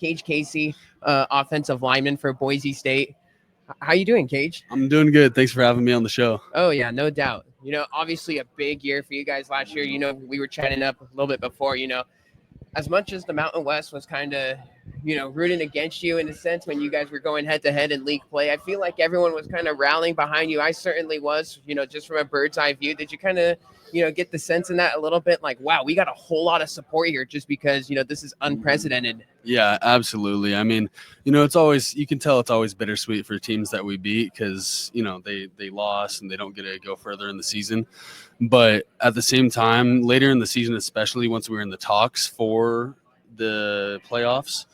Kage Casey, offensive lineman for Boise State. How you doing, Kage? I'm doing good. Thanks for having me on the show. Oh, yeah, no doubt. Obviously a big year for you guys last year. We were chatting up a little bit before, as much as the Mountain West was kind of, rooting against you in a sense when you guys were going head to head in league play, I feel like everyone was kind of rallying behind you. I certainly was, just from a bird's eye view. Did you kind of, get the sense in that a little bit like, wow, we got a whole lot of support here just because, this is unprecedented? Yeah, absolutely. I mean, you can tell it's always bittersweet for teams that we beat because, they lost and they don't get to go further in the season. But at the same time, later in the season, especially once we were in the talks for the playoffs,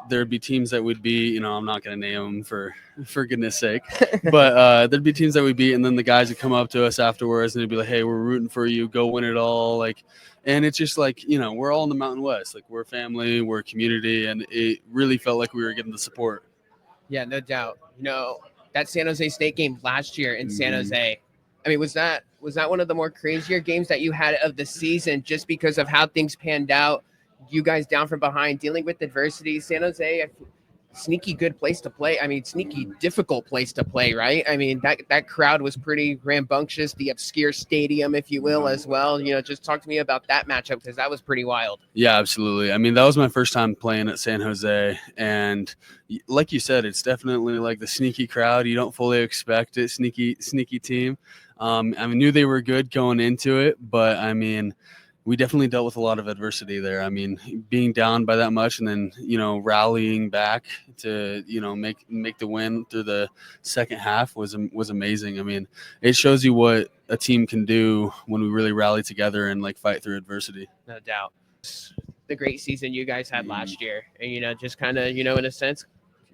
there'd be teams that would be, I'm not going to name them for goodness sake, but there'd be teams that we beat. And then the guys would come up to us afterwards and they'd be like, hey, we're rooting for you. Go win it all. And it's just like, we're all in the Mountain West. Like, we're family, we're a community. And it really felt like we were getting the support. Yeah, no doubt. That San Jose State game last year in San Jose, I mean, was that one of the more crazier games that you had of the season just because of how things panned out? You guys down from behind, dealing with adversity. San Jose, sneaky good place to play. I mean, sneaky difficult place to play, right? I mean, that crowd was pretty rambunctious, the obscure stadium, if you will, as well. Just talk to me about that matchup because that was pretty wild. Yeah, absolutely. I mean, that was my first time playing at San Jose. And like you said, it's definitely like the sneaky crowd. You don't fully expect it. Sneaky team. I knew they were good going into it, but I mean, we definitely dealt with a lot of adversity there. I mean, being down by that much and then, rallying back to, make the win through the second half was amazing. I mean, it shows you what a team can do when we really rally together and fight through adversity. No doubt. The great season you guys had last year and, just kind of, in a sense,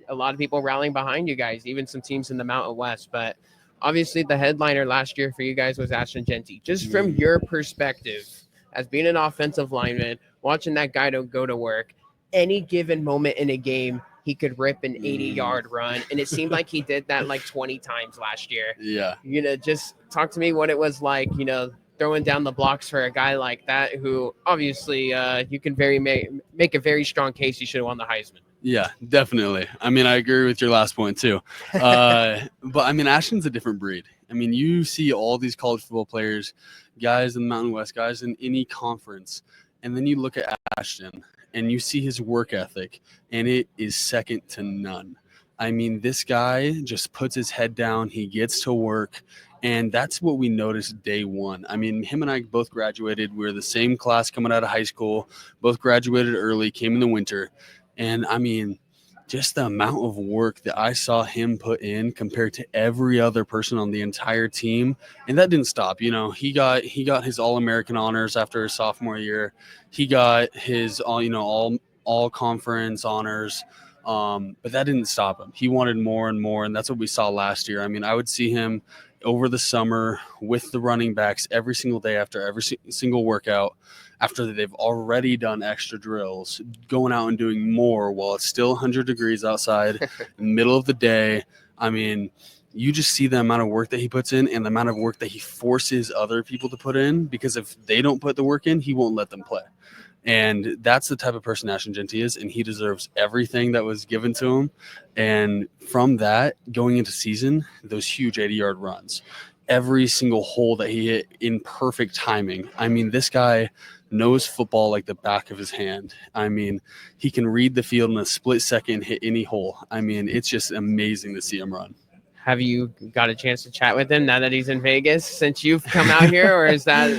a lot of people rallying behind you guys, even some teams in the Mountain West, but obviously the headliner last year for you guys was Ashton Jeanty. Just from your perspective, as being an offensive lineman, watching that guy go to work, any given moment in a game, he could rip an 80-yard run. And it seemed like he did that 20 times last year. Yeah. Just talk to me what it was like, throwing down the blocks for a guy like that who obviously you can make a very strong case he should have won the Heisman. Yeah, definitely. I mean, I agree with your last point too. But I mean, Ashton's a different breed. I mean, you see all these college football players, guys in the Mountain West, guys in any conference, and then you look at Ashton and you see his work ethic, and it is second to none. I mean, this guy just puts his head down, he gets to work, and that's what we noticed day one. I mean, him and I both graduated. We were the same class coming out of high school, both graduated early, came in the winter. And I mean, just the amount of work that I saw him put in compared to every other person on the entire team. And that didn't stop. He got his All-American honors after his sophomore year. He got his all conference honors. But that didn't stop him. He wanted more and more. And that's what we saw last year. I mean, I would see him over the summer with the running backs every single day after every single workout, after they've already done extra drills, going out and doing more while it's still 100 degrees outside in the middle of the day. I mean, you just see the amount of work that he puts in and the amount of work that he forces other people to put in, because if they don't put the work in, he won't let them play. And that's the type of person Ashton Jeanty is, and he deserves everything that was given to him. And from that, going into season, those huge 80-yard runs, every single hole that he hit in perfect timing. I mean, this guy knows football like the back of his hand. I mean, he can read the field in a split second, hit any hole. I mean, it's just amazing to see him run. Have you got a chance to chat with him now that he's in Vegas since you've come out here, or is that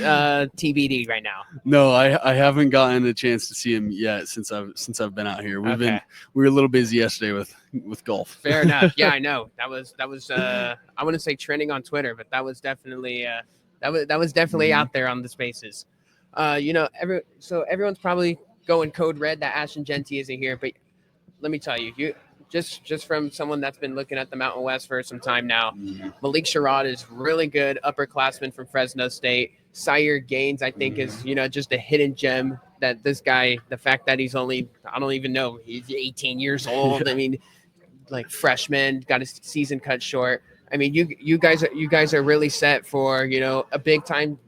TBD right now? No, I haven't gotten a chance to see him yet since I've been out here. We were a little busy yesterday with golf. Fair enough. Yeah, I know. That was I wouldn't say trending on Twitter, but that was definitely out there on the spaces. Everyone's probably going code red that Ashton Jeanty isn't here, but let me tell you, just from someone that's been looking at the Mountain West for some time now, Malik Sherrod is really good, upperclassman from Fresno State. Sire Gaines, I think, is just a hidden gem. That this guy, the fact that he's only, I don't even know, he's 18 years old. I mean, like freshman, got his season cut short. I mean, you guys are really set for a big time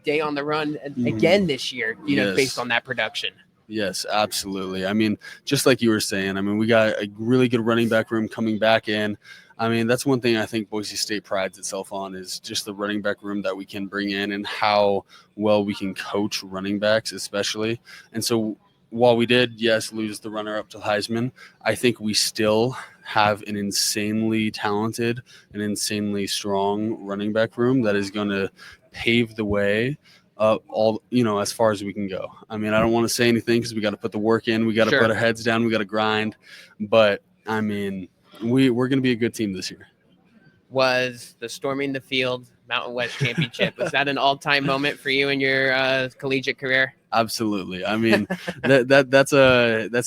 day on the run again this year. Yes. Based on that production. Yes, absolutely. I mean, just like you were saying, I mean, we got a really good running back room coming back in. I mean, that's one thing I think Boise State prides itself on is just the running back room that we can bring in and how well we can coach running backs, especially. And so while we did, yes, lose the runner up to Heisman, I think we still have an insanely talented and insanely strong running back room that is going to pave the way all as far as we can go. I mean, I don't want to say anything because we got to put the work in, we got to Sure. put our heads down, we got to grind. But I mean, we're going to be a good team this year. Was the Storming the Field Mountain West Championship, was that an all-time moment for you in your collegiate career? Absolutely. I mean, that's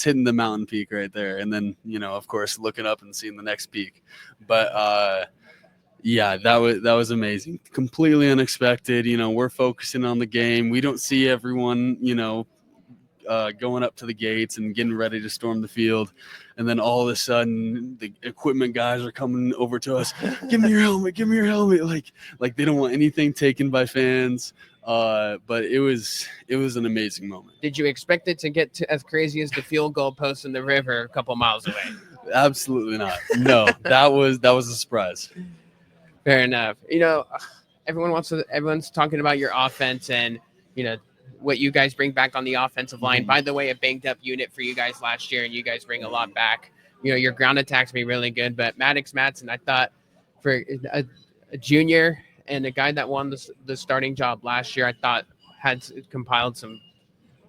hitting the mountain peak right there, and then of course, looking up and seeing the next peak. But yeah, that was amazing. Completely unexpected. We're focusing on the game. We don't see everyone, going up to the gates and getting ready to storm the field. And then all of a sudden the equipment guys are coming over to us. Give me your helmet. Give me your helmet. Like they don't want anything taken by fans. But it was an amazing moment. Did you expect it to get to as crazy as the field goal post in the river a couple miles away? Absolutely not. No, that was a surprise. Fair enough. Everyone's talking about your offense and, what you guys bring back on the offensive line. By the way, a banged up unit for you guys last year, and you guys bring a lot back. Your ground attacks be really good, but Maddox Matson, I thought for a junior and a guy that won the starting job last year, I thought had compiled some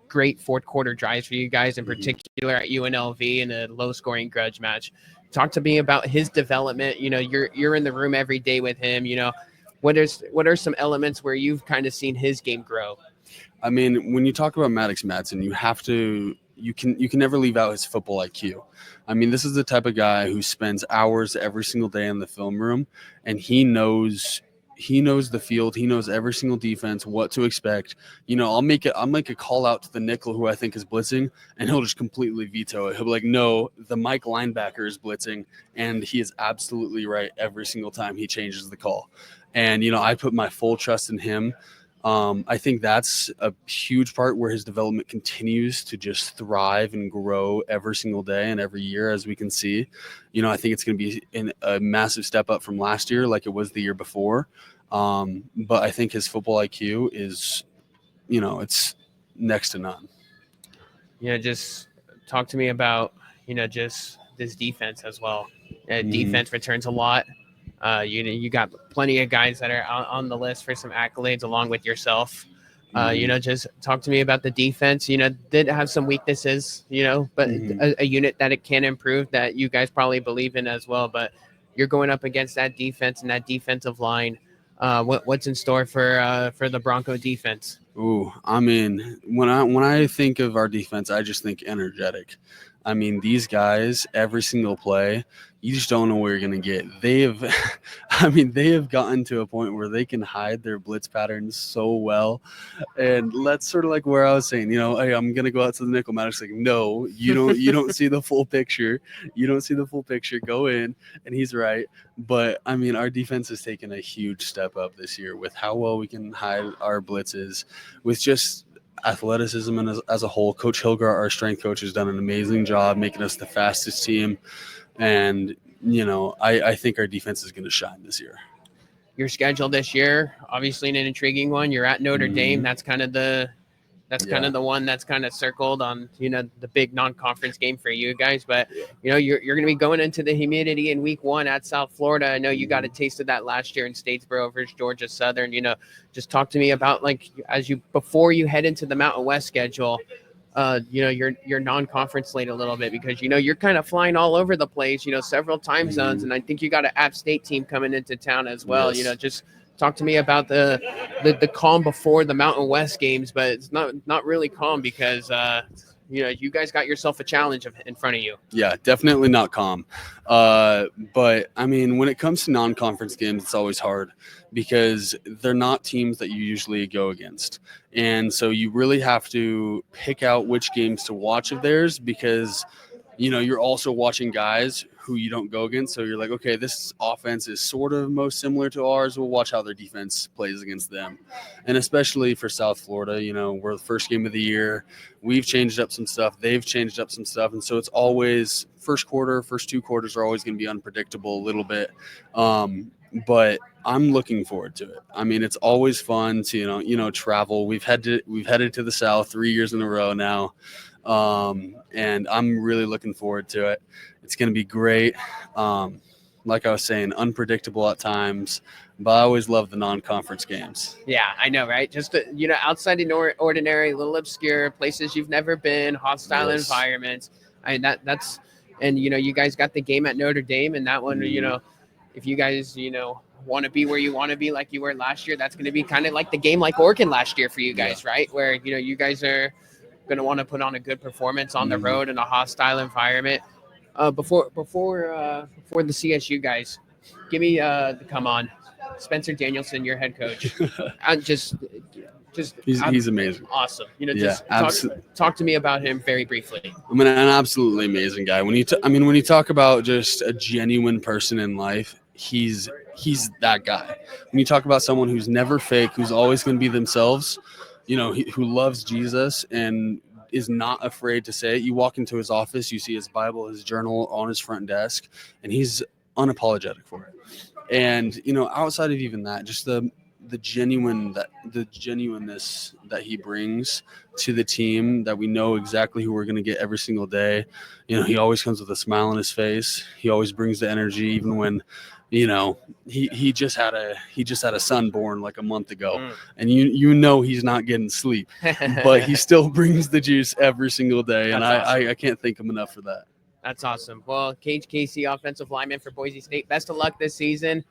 great fourth quarter drives for you guys, in particular at UNLV in a low scoring grudge match. Talk to me about his development. You're in the room every day with him. What are some elements where you've kind of seen his game grow? I mean, when you talk about Maddox Matson, you can never leave out his football IQ. I mean, this is the type of guy who spends hours every single day in the film room, and he knows the field. He knows every single defense, what to expect. I'll make a call out to the nickel who I think is blitzing, and he'll just completely veto it. He'll be like, no, the Mike linebacker is blitzing, and he is absolutely right every single time he changes the call. And, I put my full trust in him. I think that's a huge part where his development continues to just thrive and grow every single day and every year, as we can see. I think it's going to be a massive step up from last year, like it was the year before. But I think his football IQ is, it's next to none. Just talk to me about, just this defense as well. Defense returns a lot. You got plenty of guys that are on the list for some accolades along with yourself. Just talk to me about the defense. Did have some weaknesses, but a unit that it can improve that you guys probably believe in as well. But you're going up against that defense and that defensive line. What's in store for the Bronco defense? Ooh, I mean, when I think of our defense, I just think energetic. I mean, these guys, every single play, you just don't know where you're going to get. They have gotten to a point where they can hide their blitz patterns so well. And that's sort of like where I was saying, hey, I'm going to go out to the nickel. Maddox like, no, you don't see the full picture. You don't see the full picture. Go in. And he's right. But, I mean, our defense has taken a huge step up this year with how well we can hide our blitzes, with just athleticism and as a whole. Coach Hilger, our strength coach, has done an amazing job making us the fastest team. And, I think our defense is going to shine this year. Your schedule this year, obviously an intriguing one. You're at Notre Dame. That's kind of the one that's kind of circled on, the big non-conference game for you guys. But, you're going to be going into the humidity in week 1 at South Florida. I know you got a taste of that last year in Statesboro versus Georgia Southern. Just talk to me about, before you head into the Mountain West schedule, your non-conference slate a little bit, because you're kind of flying all over the place, several time zones, and I think you got an App State team coming into town as well. Yes. Just talk to me about the calm before the Mountain West games, but it's not really calm because you guys got yourself a challenge in front of you. Yeah, definitely not calm. But I mean, when it comes to non-conference games, it's always hard because they're not teams that you usually go against. And so you really have to pick out which games to watch of theirs because, you're also watching guys who you don't go against. So you're like, okay, this offense is sort of most similar to ours. We'll watch how their defense plays against them. And especially for South Florida, we're the first game of the year. We've changed up some stuff. They've changed up some stuff. And so it's always first 2 quarters are always going to be unpredictable a little bit. But I'm looking forward to it. I mean, it's always fun to, travel. We've headed to the South 3 years in a row now. And I'm really looking forward to it. It's going to be great. Like I was saying, unpredictable at times, but I always love the non-conference games. Yeah, I know, right? Just, outside the ordinary, little obscure places you've never been, hostile environments. I mean, that's, and, you guys got the game at Notre Dame, and that one, if you guys, want to be where you want to be like you were last year, that's going to be kind of like the game like Oregon last year for you guys, right? Where, you guys are going to want to put on a good performance on the road in a hostile environment. Before the CSU guys, give me come on, Spencer Danielson, your head coach. Just he's amazing, awesome. Talk to me about him very briefly. I mean, an absolutely amazing guy. When you talk about just a genuine person in life, he's that guy. When you talk about someone who's never fake, who's always going to be themselves, who loves Jesus and is not afraid to say it. You walk into his office, you see his Bible, his journal on his front desk, and he's unapologetic for it. And, outside of even that, just the genuineness that he brings to the team, that we know exactly who we're going to get every single day. He always comes with a smile on his face. He always brings the energy, even when, he just had a son born like a month ago, and he's not getting sleep, but he still brings the juice every single day. And awesome. I can't thank him enough for that. That's awesome. Well, Kage Casey, offensive lineman for Boise State. Best of luck this season.